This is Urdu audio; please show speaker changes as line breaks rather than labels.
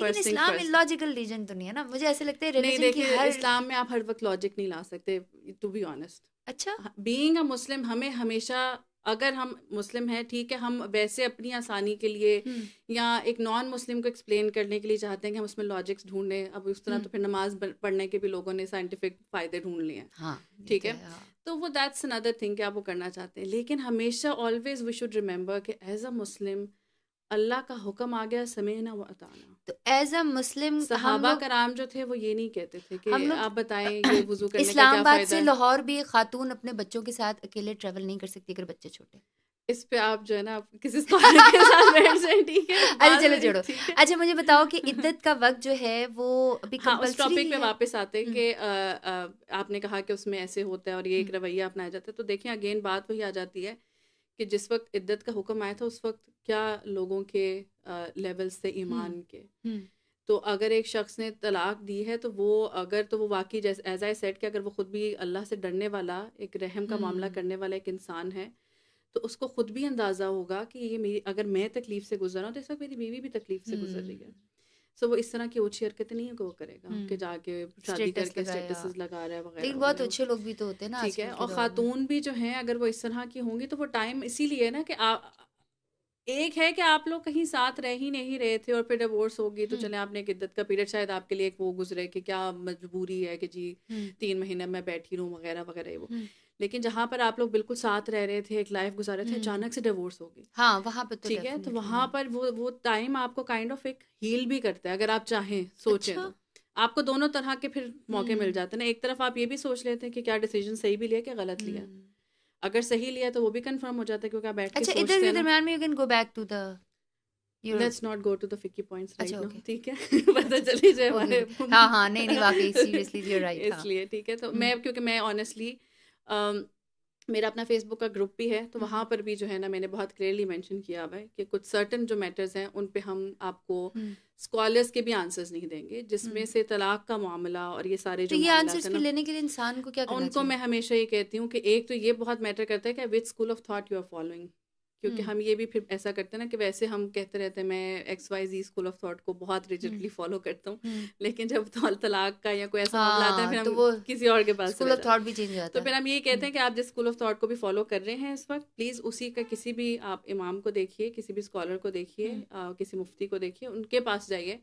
لیکن اسلام لاجیکل ریلیجن تو نہیں ہے نا، مجھے ایسے لگتا ہے
نہیں
ریلیجن کی
دیکھیے اسلام میں آپ ہر وقت لاجک نہیں لا سکتے ٹو بی آنیسٹ.
اچھا
بینگ اے مسلم ہمیں ہمیشہ، اگر ہم مسلم ہیں ٹھیک ہے، ہم ویسے اپنی آسانی کے لیے یا ایک نان مسلم کو ایکسپلین کرنے کے لیے چاہتے ہیں کہ ہم اس میں لاجکس ڈھونڈیں. اب اس طرح تو پھر نماز پڑھنے کے بھی لوگوں نے سائنٹیفک فائدے ڈھونڈ لیے ہیں، ٹھیک ہے. تو وہ دیٹس اندر تھنگ کہ آپ وہ کرنا چاہتے ہیں. لیکن ہمیشہ آلویز وی شوڈ ریمبر کہ ایز اے مسلم اللہ کا حکم آ گیا سمعنا و اطعنا.
تو ایز اے مسلم
صحابہ کرام جو تھے وہ یہ نہیں کہتے تھے کہ آپ بتائیں یہ وضو کرنے کا
اسلام
کیا
آباد
فائدہ
سے
ہے.
لاہور بھی خاتون اپنے بچوں کے ساتھ اکیلے ٹریول نہیں کر سکتی اگر بچے چھوٹے.
اس پہ آپ جو ہے نا کسی اسکالر کے ساتھ بیٹھ جائیں، ٹھیک ہے.
اچھا چلو چھوڑو. اچھا مجھے بتاؤ کہ عدت کا وقت جو ہے وہ ابھی
ہاں اس
کمپلسری
ٹاپک پہ
ہے؟
واپس آتے ہیں کہ آپ نے کہا کہ اس میں ایسے ہوتا ہے اور یہ ایک رویہ اپنایا جاتا ہے. تو دیکھیں اگین بات وہی آ جاتی ہے کہ جس وقت عدت کا حکم آیا تھا اس وقت کیا لوگوں کے لیولز تھے ایمان کے. تو اگر ایک شخص نے طلاق دی ہے تو وہ واقعی ایز آئی سیڈ کہ اگر وہ خود بھی اللہ سے ڈرنے والا، ایک رحم کا معاملہ کرنے والا ایک انسان ہے تو اس کو خود بھی اندازہ ہوگا کہ یہ میری، اگر میں تکلیف سے گزر رہا ہوں تو اس وقت میری بیوی بھی تکلیف سے گزر رہی ہے. سو وہ اس طرح کی اونچی حرکتیں نہیں ہے کہ وہ کرے گا کہ جا کے شادی کر کے اسٹیٹسز لگا رہا ہے وغیرہ.
لیکن بہت اچھے لوگ بھی تو ہوتے ہیں نا،
ٹھیک ہے. اور خاتون بھی جو ہیں اگر وہ اس طرح کی ہوں گی تو وہ ٹائم اسی لیے نا کہ ایک ہے کہ آپ لوگ کہیں ساتھ رہ ہی نہیں رہے تھے اور پھر ڈیورس ہوگی تو چلے آپ نے ایک عدت کا پیریڈ شاید آپ کے لیے ایک وہ گزرے کہ کیا مجبوری ہے کہ جی 3 مہینے میں بیٹھی رہوں وغیرہ وغیرہ. وہ لیکن جہاں پر آپ لوگ بالکل ساتھ رہ رہے تھے، ایک لائف گزار رہے تھے، اچانک سے ڈیورس ہوگی،
ہاں وہاں پہ تو
ٹھیک ہے. تو وہاں پر وہ ٹائم آپ کو کائنڈ آف ایک ہیل بھی کرتا ہے اگر آپ چاہیں سوچیں تو. آپ کو دونوں طرح کے پھر موقع مل جاتے ہیں نا. ایک طرف آپ یہ بھی سوچ لیتے ہیں کہ کیا ڈیسیجن صحیح بھی لیا کہ غلط لیا. اگر صحیح لیا تو وہ بھی کنفرم ہو جاتا ہے کیونکہ آپ بیٹھ کے سوچتے ہیں.
اچھا ادھر درمیان میں you can go back to the
let's not go to the فکی پوائنٹس رائٹ ناؤ، ٹھیک ہے. پتہ چلی جائے ہمارے.
ہاں نہیں واقعی سیریسلی یو آر رائٹ.
اس لیے ٹھیک ہے. تو میں کیونکہ میں آنیسٹلی میرا اپنا فیس بک کا گروپ بھی ہے تو وہاں پر بھی جو ہے نا میں نے بہت کلیئرلی مینشن کیا ہوا ہے کہ کچھ سرٹن جو میٹرز ہیں ان پہ ہم آپ کو اسکالرس کے بھی آنسرز نہیں دیں گے جس میں سے طلاق کا معاملہ اور یہ سارے جو
معاملات ہیں نا، لینے کے لیے انسان کو کیا کرنا
ان کو میں ہمیشہ یہ کہتی ہوں کہ ایک تو یہ بہت میٹر کرتا ہے کہ which school of thought you are following. کیونکہ ہم یہ بھی پھر ایسا کرتے ہیں نا کہ ویسے ہم کہتے رہتے ہیں میں X Y Z school of thought کو بہت ریجڈلی فالو کرتا ہوں، لیکن جب طلاق کا یا کوئی ایسا معاملہ آتا ہے پھر ہم کسی اور کے پاس
اسکول آف تھاٹ بھی چینج ہوتا
ہے. تو پھر ہم یہ کہتے ہیں کہ آپ جس اسکول آف تھاٹ کو بھی فالو کر رہے ہیں اس وقت پلیز اسی کا کسی بھی آپ امام کو دیکھیے، کسی بھی اسکالر کو دیکھیے، کسی مفتی کو دیکھیے، ان کے پاس جائیے